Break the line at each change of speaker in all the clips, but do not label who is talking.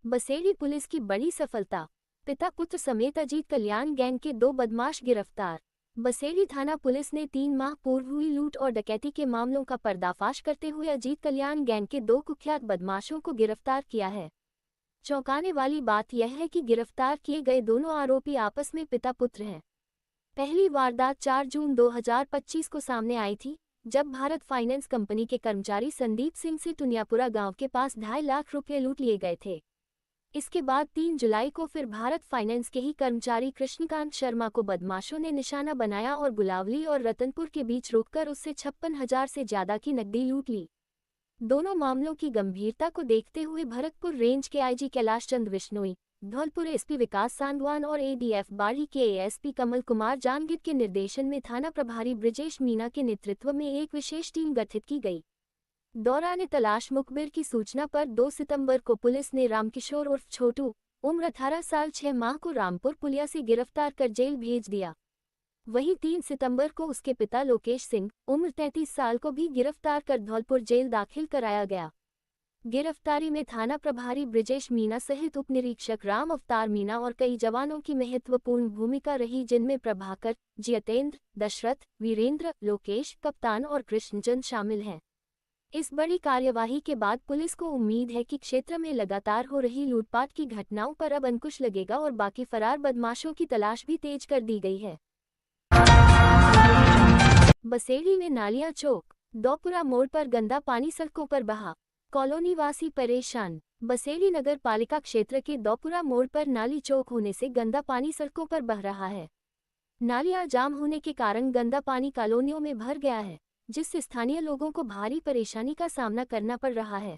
Baseri police की बड़ी सफलता। पिता पुत्र समेत अजीत कल्याण गैंग के 2 बदमाश गिरफ्तार। बसेड़ी थाना पुलिस ने 3 माह पूर्व हुई लूट और डकैती के मामलों का पर्दाफाश करते हुए अजीत कल्याण गैंग के 2 कुख्यात बदमाशों को गिरफ्तार किया है। चौंकाने वाली बात यह है कि गिरफ्तार किए गए दोनों आरोपी आपस में पिता पुत्र हैं। पहली वारदात 4 जून 2025 को सामने आई थी, जब भारत फाइनेंस कंपनी के कर्मचारी संदीप सिंह से टुनियापुरा गांव के पास 2.5 लाख रुपये लूट लिए गए थे। इसके बाद 3 जुलाई को फिर भारत फाइनेंस के ही कर्मचारी कृष्णकांत शर्मा को बदमाशों ने निशाना बनाया और गुलावली और रतनपुर के बीच रोककर उससे 56,000 से ज्यादा की नकदी लूट ली। दोनों मामलों की गंभीरता को देखते हुए भरतपुर रेंज के आईजी कैलाश चंद विश्नोई, धौलपुर एसपी विकास सांगवान और एडीएफ बाड़ी के एएसपी कमल कुमार जानगिर के निर्देशन में थाना प्रभारी ब्रिजेश मीना के नेतृत्व में एक विशेष टीम गठित की गई। दौरान तलाश मुखबिर की सूचना पर 2 सितंबर को पुलिस ने रामकिशोर उर्फ छोटू, उम्र 18 साल 6 माह को रामपुर पुलिया से गिरफ्तार कर जेल भेज दिया। वहीं 3 सितंबर को उसके पिता लोकेश सिंह, उम्र 33 साल को भी गिरफ्तार कर धौलपुर जेल दाखिल कराया गया। गिरफ्तारी में थाना प्रभारी ब्रिजेश मीना सहित उप निरीक्षक राम अवतार मीना और कई जवानों की महत्वपूर्ण भूमिका रही, जिनमें प्रभाकर, जितेंद्र, दशरथ, वीरेंद्र, लोकेश, कप्तान और कृष्णचंद शामिल हैं। इस बड़ी कार्यवाही के बाद पुलिस को उम्मीद है कि क्षेत्र में लगातार हो रही लूटपाट की घटनाओं पर अब अंकुश लगेगा और बाकी फरार बदमाशों की तलाश भी तेज कर दी गई है। बसेड़ी में नालियां चौक, दौपुरा मोड़ पर गंदा पानी सड़कों पर बहा, कॉलोनी वासी परेशान। बसेड़ी नगर पालिका क्षेत्र के दौपुरा मोड़ पर नाली चौक होने से गंदा पानी सड़कों पर बह रहा है। नालियां जाम होने के कारण गंदा पानी कॉलोनियों में भर गया है, जिससे स्थानीय लोगों को भारी परेशानी का सामना करना पड़ रहा है।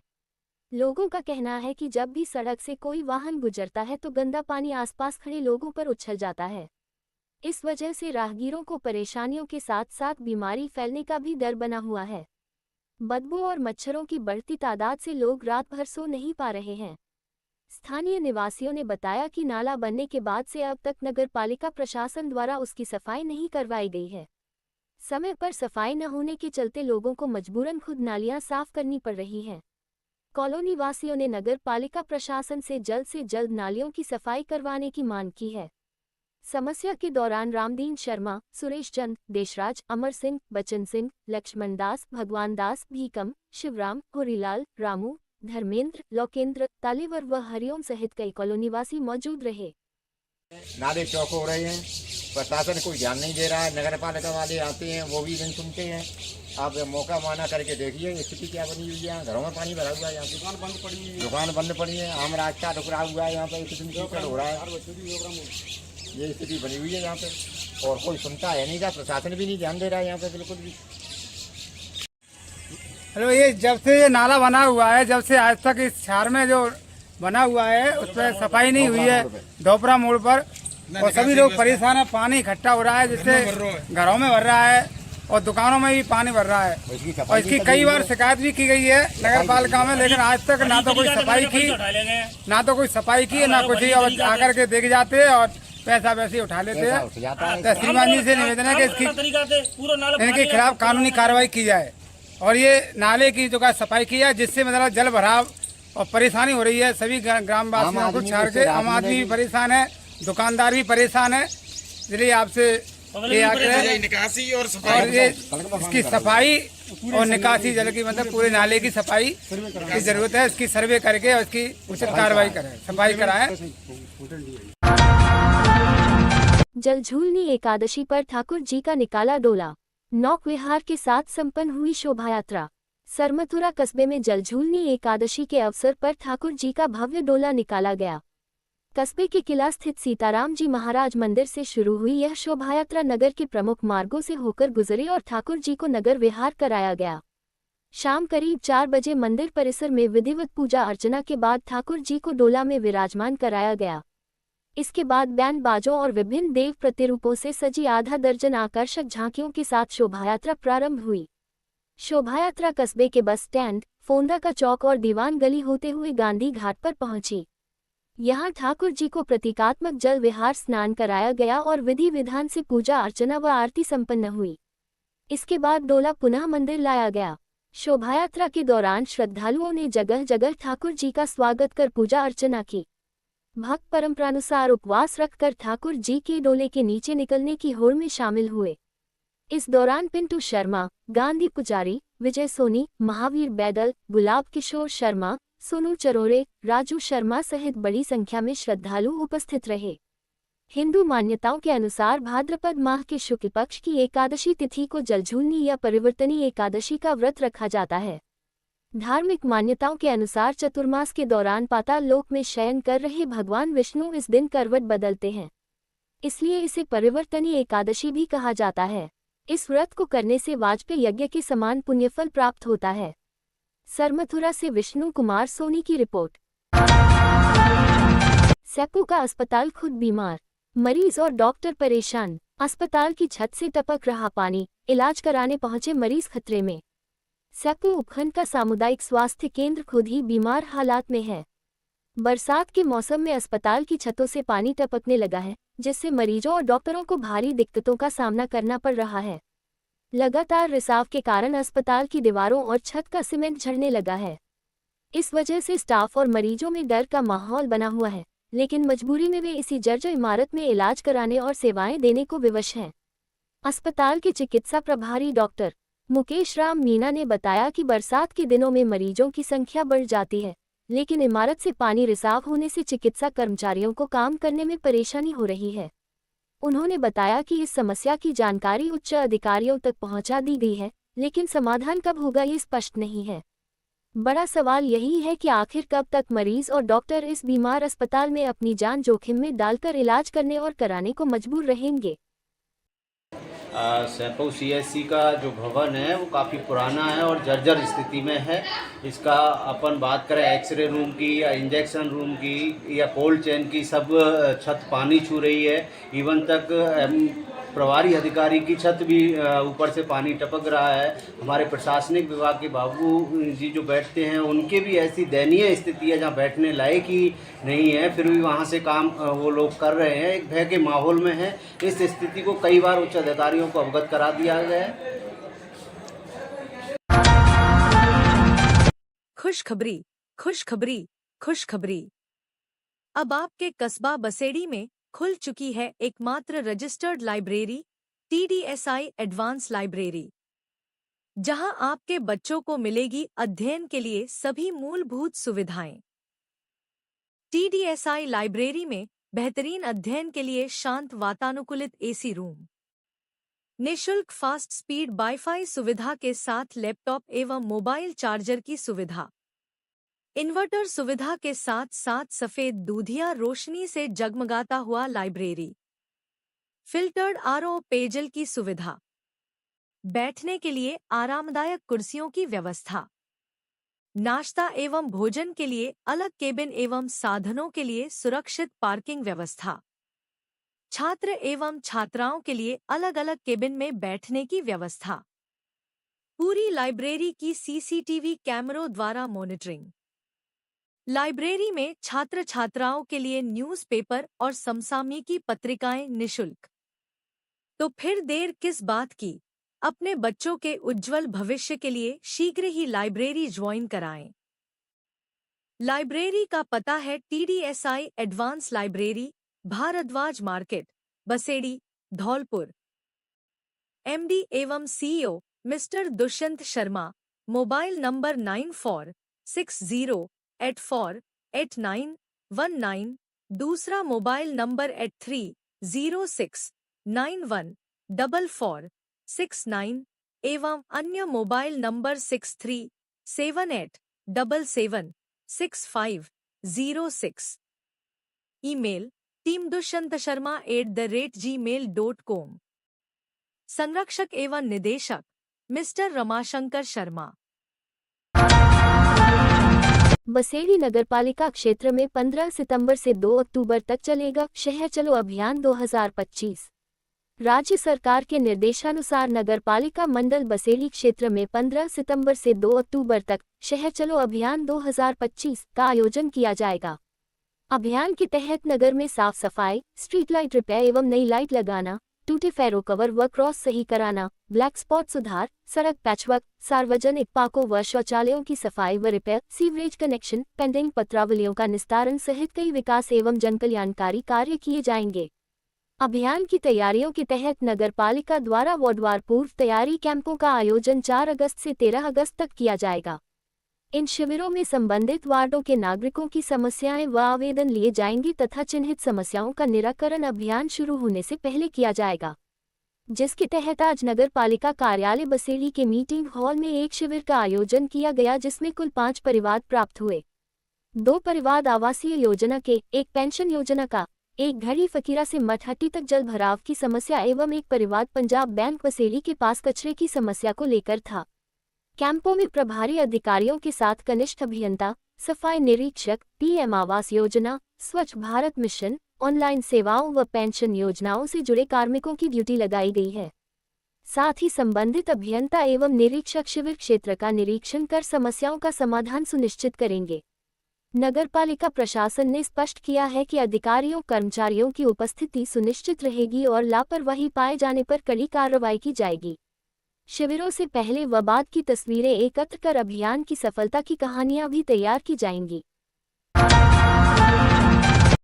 लोगों का कहना है कि जब भी सड़क से कोई वाहन गुजरता है तो गंदा पानी आसपास खड़े लोगों पर उछल जाता है। इस वजह से राहगीरों को परेशानियों के साथ साथ बीमारी फैलने का भी डर बना हुआ है। बदबू और मच्छरों की बढ़ती तादाद से लोग रात भर सो नहीं पा रहे हैं। स्थानीय निवासियों ने बताया कि नाला बनने के बाद से अब तक नगर पालिका प्रशासन द्वारा उसकी सफाई नहीं करवाई गई है। समय पर सफाई न होने के चलते लोगों को मजबूरन खुद नालियां साफ करनी पड़ रही हैं। कॉलोनी वासियों ने नगर पालिका प्रशासन से जल्द नालियों की सफाई करवाने की मांग की है। समस्या के दौरान रामदीन शर्मा, सुरेश चंद, देशराज, अमर सिंह, बचन सिंह, लक्ष्मण दास, भगवान दास, भीकम, शिवराम, होरीलाल, रामू, धर्मेंद्र, लोकेंद्र, तालेवर व हरिओम सहित कई कॉलोनीवासी मौजूद रहे।
नाले चौक हो रहे हैं, प्रशासन कोई ध्यान नहीं दे रहा है। नगर पालिका वाले आते हैं, वो भी नहीं सुनते हैं। आप मौका माना करके देखिए स्थिति क्या बनी हुई है। यहाँ घरों में पानी भरा हुआ है, यहाँ पे दुकान बंद पड़ी है, आम रास्ता टुकड़ा हुआ है, यहाँ पे कितनी कीचड़ हो रहा है। ये स्थिति बनी हुई है यहाँ पे, और कोई सुनता है नहीं, का प्रशासन भी नहीं ध्यान दे रहा है यहाँ पे बिल्कुल भी।
हेलो, ये जब से ये नाला बना हुआ है, जब से आज तक इस शहर में जो बना हुआ है उस पर सफाई नहीं हुई है। धौपुरा मोड़ पर और सभी लोग परेशान है। पानी इकट्ठा हो रहा है, जिससे घरों में भर रहा है और दुकानों में भी पानी भर रहा है। और इसकी कई बार शिकायत भी की गई है नगर पालिका में, लेकिन आज तक ना तो कोई सफाई की ना कुछ ही। और आकर के देख जाते हैं और पैसा वैसे ही उठा लेते हैं। तो श्रीमान जी से निवेदन है कि इनके खिलाफ कानूनी कार्रवाई की जाए और ये नाले की जो सफाई की जाए, जिससे मतलब जल भराव और परेशानी हो रही है सभी ग्रामवासियों को। शहर के आम आदमी भी परेशान है, दुकानदार भी परेशान है। इसलिए आपसे ये आग्रह निकासी और ये इसकी सफाई और निकासी जल की मतलब पूरे नाले की सफाई की जरूरत है। इसकी सर्वे करके और इसकी उचित कार्रवाई करें, सफाई कराएं।
जलझूलनी एकादशी पर ठाकुर जी का निकाला डोला। नौक विहार के साथ संपन्न हुई शोभा यात्रा। सरमथुरा कस्बे में जलझूलनी एकादशी के अवसर पर ठाकुर जी का भव्य डोला निकाला गया। कस्बे के किला स्थित सीताराम जी महाराज मंदिर से शुरू हुई यह शोभायात्रा नगर के प्रमुख मार्गों से होकर गुजरी और ठाकुर जी को नगर विहार कराया गया। शाम करीब 4 बजे मंदिर परिसर में विधिवत पूजा अर्चना के बाद ठाकुर जी को डोला में विराजमान कराया गया। इसके बाद बैंड बाजों और विभिन्न देव प्रतिरूपों से सजी आधा दर्जन आकर्षक झांकियों के साथ शोभायात्रा प्रारंभ हुई। शोभायात्रा कस्बे के बस स्टैंड, फोंदा का चौक और दीवान गली होते हुए गांधी घाट पर पहुंची। यहां ठाकुर जी को प्रतीकात्मक जल विहार स्नान कराया गया और विधि विधान से पूजा अर्चना व आरती संपन्न हुई। इसके बाद डोला पुनः मंदिर लाया गया। शोभायात्रा के दौरान श्रद्धालुओं ने जगह जगह ठाकुर जी का स्वागत कर पूजा अर्चना की। भक्त परंपरानुसार उपवास रखकर ठाकुर जी के डोले के नीचे निकलने की होड़ में शामिल हुए। इस दौरान पिंटू शर्मा, गांधी पुजारी, विजय सोनी, महावीर बैदल, गुलाब किशोर शर्मा, सोनू चरोरे, राजू शर्मा सहित बड़ी संख्या में श्रद्धालु उपस्थित रहे। हिंदू मान्यताओं के अनुसार भाद्रपद माह के शुक्ल पक्ष की एकादशी तिथि को जलझूलनी या परिवर्तनी एकादशी का व्रत रखा जाता है। धार्मिक मान्यताओं के अनुसार चतुर्मास के दौरान पाताल लोक में शयन कर रहे भगवान विष्णु इस दिन करवट बदलते हैं, इसलिए इसे परिवर्तनी एकादशी भी कहा जाता है। इस व्रत को करने से वाजपेयी यज्ञ के समान पुण्यफल प्राप्त होता है। सरमथुरा से विष्णु कुमार सोनी की रिपोर्ट। सेप्पू का अस्पताल खुद बीमार, मरीज और डॉक्टर परेशान। अस्पताल की छत से टपक रहा पानी, इलाज कराने पहुंचे मरीज खतरे में। सेप्पू उपखंड का सामुदायिक स्वास्थ्य केंद्र खुद ही बीमार हालात में है। बरसात के मौसम में अस्पताल की छतों से पानी टपकने लगा है, जिससे मरीजों और डॉक्टरों को भारी दिक्कतों का सामना करना पड़ रहा है। लगातार रिसाव के कारण अस्पताल की दीवारों और छत का सीमेंट झड़ने लगा है। इस वजह से स्टाफ और मरीजों में डर का माहौल बना हुआ है, लेकिन मजबूरी में वे इसी जर्जर इमारत में इलाज कराने और सेवाएं देने को विवश हैं। अस्पताल के चिकित्सा प्रभारी डॉक्टर मुकेश राम मीना ने बताया कि बरसात के दिनों में मरीजों की संख्या बढ़ जाती है, लेकिन इमारत से पानी रिसाव होने से चिकित्सा कर्मचारियों को काम करने में परेशानी हो रही है। उन्होंने बताया कि इस समस्या की जानकारी उच्च अधिकारियों तक पहुंचा दी गई है, लेकिन समाधान कब होगा ये स्पष्ट नहीं है। बड़ा सवाल यही है कि आखिर कब तक मरीज और डॉक्टर इस बीमार अस्पताल में अपनी जान जोखिम में डालकर इलाज करने और कराने को मजबूर रहेंगे।
सेप्पू सीएचसी का जो भवन है वो काफ़ी पुराना है और जर्जर स्थिति में है। इसका अपन बात करें एक्सरे रूम की या इंजेक्शन रूम की या कोल्ड चेन की, सब छत पानी छू रही है। इवन तक प्रभारी अधिकारी की छत भी ऊपर से पानी टपक रहा है। हमारे प्रशासनिक विभाग के बाबू जी जो बैठते हैं उनके भी ऐसी दयनीय स्थिति है जहाँ बैठने लायक ही नहीं है, फिर भी वहाँ से काम वो लोग कर रहे हैं। एक भय के माहौल में है। इस स्थिति को कई बार उच्च अधिकारियों को अवगत करा दिया गया है।
खुशखबरी, खुशखबरी, खुशखबरी। अब आपके कस्बा बसेड़ी में खुल चुकी है एकमात्र registered library, TDSI advance library, जहां आपके बच्चों को मिलेगी अध्ययन के लिए सभी मूलभूत सुविधाएं। TDSI लाइब्रेरी में बेहतरीन अध्ययन के लिए शांत वातानुकूलित AC रूम, निःशुल्क फास्ट स्पीड वाईफाई सुविधा के साथ लैपटॉप एवं मोबाइल चार्जर की सुविधा, इन्वर्टर सुविधा के साथ साथ सफेद दूधिया रोशनी से जगमगाता हुआ लाइब्रेरी, फिल्टर्ड RO पेयजल की सुविधा, बैठने के लिए आरामदायक कुर्सियों की व्यवस्था, नाश्ता एवं भोजन के लिए अलग केबिन एवं साधनों के लिए सुरक्षित पार्किंग व्यवस्था, छात्र एवं छात्राओं के लिए अलग अलग केबिन में बैठने की व्यवस्था, पूरी लाइब्रेरी की CCTV कैमरों द्वारा मॉनिटरिंग। लाइब्रेरी में छात्र छात्राओं के लिए न्यूज़पेपर और समसामयिकी पत्रिकाएं निःशुल्क। तो फिर देर किस बात की? अपने बच्चों के उज्जवल भविष्य के लिए शीघ्र ही लाइब्रेरी ज्वाइन कराएं। लाइब्रेरी का पता है TDSI advance library, Bhardwaj market, Basedi, Dholpur. MD एवं CEO mister Dushyant Sharma. Mobile number 9460848919। दूसरा मोबाइल नंबर 8306914469 एवं अन्य मोबाइल नंबर 6378776506। Email teamdushyantSharma@gmail.com। संरक्षक एवं निदेशक मिस्टर रमाशंकर शर्मा।
बसेड़ी नगरपालिका क्षेत्र में 15 सितंबर से 2 अक्टूबर तक चलेगा शहर चलो अभियान 2025। राज्य सरकार के निर्देशानुसार नगरपालिका मंडल बसेड़ी क्षेत्र में 15 सितंबर से 2 अक्टूबर तक शहर चलो अभियान 2025 का आयोजन किया जाएगा। अभियान के तहत नगर में साफ सफाई, स्ट्रीट लाइट रिपेयर एवं नई लाइट लगाना, टूटे फेरो कवर व क्रॉस सही कराना, ब्लैक स्पॉट सुधार, सड़क पैचवर्क, सार्वजनिक पार्कों व शौचालयों की सफाई व रिपेयर, सीवरेज कनेक्शन, पेंडिंग पत्रावलियों का निस्तारण सहित कई विकास एवं जनकल्याणकारी कार्य किए जाएंगे। अभियान की तैयारियों के तहत नगरपालिका द्वारा वार्डवार पूर्व तैयारी कैंपों का आयोजन 4 अगस्त से 13 अगस्त तक किया जाएगा। इन शिविरों में संबंधित वार्डों के नागरिकों की समस्याएं व आवेदन लिए जाएंगे तथा चिन्हित समस्याओं का निराकरण अभियान शुरू होने से पहले किया जाएगा, जिसके तहत आज नगरपालिका कार्यालय बसेली के मीटिंग हॉल में एक शिविर का आयोजन किया गया, जिसमें कुल 5 परिवार प्राप्त हुए। 2 परिवार आवासीय योजना के, 1 पेंशन योजना का, 1 घड़ी फकीरा से मठहट्टी तक जल भराव की समस्या एवं 1 परिवार पंजाब बैंक बसेली के पास कचरे की समस्या को लेकर था। कैंपों में प्रभारी अधिकारियों के साथ कनिष्ठ अभियंता, सफाई निरीक्षक, पीएम आवास योजना, स्वच्छ भारत मिशन, ऑनलाइन सेवाओं व पेंशन योजनाओं से जुड़े कार्मिकों की ड्यूटी लगाई गई है। साथ ही संबंधित अभियंता एवं निरीक्षक शिविर क्षेत्र का निरीक्षण कर समस्याओं का समाधान सुनिश्चित करेंगे। नगरपालिका प्रशासन ने स्पष्ट किया है कि अधिकारियों कर्मचारियों की उपस्थिति सुनिश्चित रहेगी और लापरवाही पाए जाने पर कड़ी कार्रवाई की जाएगी। शिविरों से पहले व बाद की तस्वीरें एकत्र कर अभियान की सफलता की कहानियां भी तैयार की जाएंगी।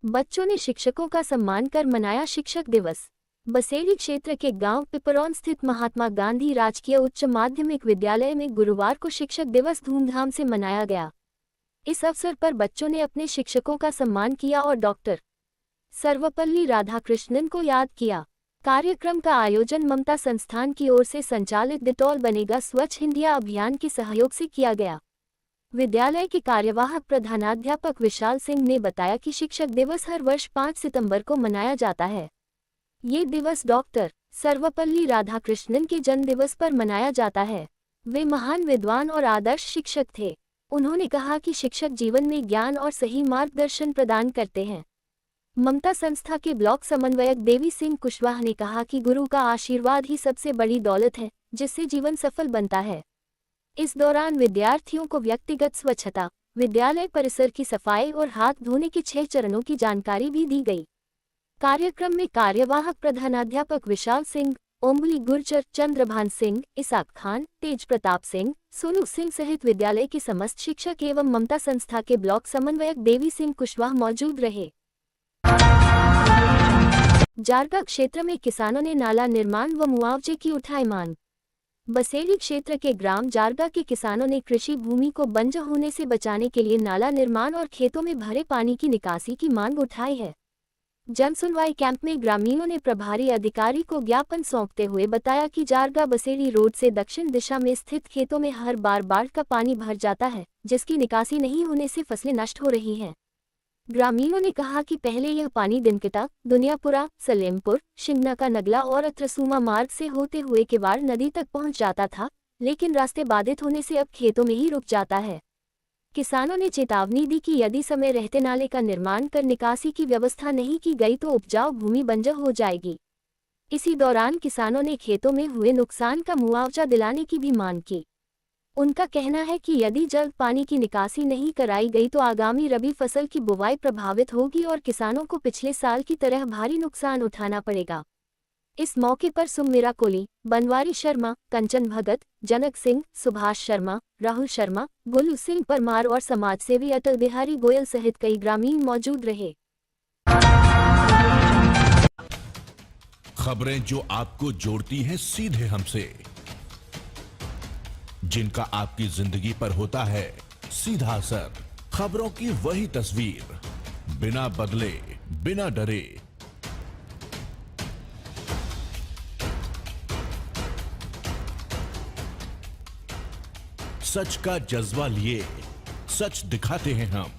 बच्चों ने शिक्षकों का सम्मान कर मनाया शिक्षक दिवस। बसेली क्षेत्र के गांव पिपरौन स्थित महात्मा गांधी राजकीय उच्च माध्यमिक विद्यालय में गुरुवार को शिक्षक दिवस धूमधाम से मनाया गया। इस अवसर पर बच्चों ने अपने शिक्षकों का सम्मान किया और डॉक्टर सर्वपल्ली राधाकृष्णन को याद किया। कार्यक्रम का आयोजन ममता संस्थान की ओर से संचालित डिटॉल बनेगा स्वच्छ इंडिया अभियान के सहयोग से किया गया। विद्यालय के कार्यवाहक प्रधानाध्यापक विशाल सिंह ने बताया कि शिक्षक दिवस हर वर्ष 5 सितंबर को मनाया जाता है। ये दिवस डॉक्टर सर्वपल्ली राधाकृष्णन के जन्म दिवस पर मनाया जाता है। वे महान विद्वान और आदर्श शिक्षक थे। उन्होंने कहा कि शिक्षक जीवन में ज्ञान और सही मार्गदर्शन प्रदान करते हैं। ममता संस्था के ब्लॉक समन्वयक देवी सिंह कुशवाहा ने कहा कि गुरु का आशीर्वाद ही सबसे बड़ी दौलत है, जिससे जीवन सफल बनता है। इस दौरान विद्यार्थियों को व्यक्तिगत स्वच्छता, विद्यालय परिसर की सफाई और हाथ धोने के 6 चरणों की जानकारी भी दी गई। कार्यक्रम में कार्यवाहक प्रधानाध्यापक विशाल सिंह, ओम्बली गुर्जर, चंद्रभान सिंह, इसाक खान, तेज प्रताप सिंह, सोनू सिंह सहित विद्यालय के समस्त शिक्षक एवं ममता संस्था के ब्लॉक समन्वयक देवी सिंह कुशवाहा मौजूद रहे। जारगा क्षेत्र में किसानों ने नाला निर्माण व मुआवजे की उठाई मांग। बसेली क्षेत्र के ग्राम जारगा के किसानों ने कृषि भूमि को बंजर होने से बचाने के लिए नाला निर्माण और खेतों में भरे पानी की निकासी की मांग उठाई है। जनसुनवाई कैंप में ग्रामीणों ने प्रभारी अधिकारी को ज्ञापन सौंपते हुए बताया कि जारगा बसेली रोड से दक्षिण दिशा में स्थित खेतों में हर बार बाढ़ का पानी भर जाता है, जिसकी निकासी नहीं होने से फसलें नष्ट हो रही हैं। ग्रामीणों ने कहा कि पहले यह पानी दिनकटा, दुनियापुरा, सलेमपुर, शिंगना का नगला और अत्रसूमा मार्ग से होते हुए किवाड़ नदी तक पहुंच जाता था, लेकिन रास्ते बाधित होने से अब खेतों में ही रुक जाता है। किसानों ने चेतावनी दी कि यदि समय रहते नाले का निर्माण कर निकासी की व्यवस्था नहीं की गई तो उपजाऊ भूमि बंजर हो जाएगी। इसी दौरान किसानों ने खेतों में हुए नुकसान का मुआवजा दिलाने की भी मांग की। उनका कहना है कि यदि जल्द पानी की निकासी नहीं कराई गई तो आगामी रबी फसल की बुवाई प्रभावित होगी और किसानों को पिछले साल की तरह भारी नुकसान उठाना पड़ेगा। इस मौके पर सुमीरा कोली, बनवारी शर्मा, कंचन भगत, जनक सिंह, सुभाष शर्मा, राहुल शर्मा, गोलू सिंह परमार और समाजसेवी अटल बिहारी गोयल सहित कई ग्रामीण मौजूद रहे।
खबरें जो आपको जोड़ती हैं सीधे हमसे, जिनका आपकी जिंदगी पर होता है सीधा असर। खबरों की वही तस्वीर, बिना बदले, बिना डरे। सच का जज्बा लिए सच दिखाते हैं हम।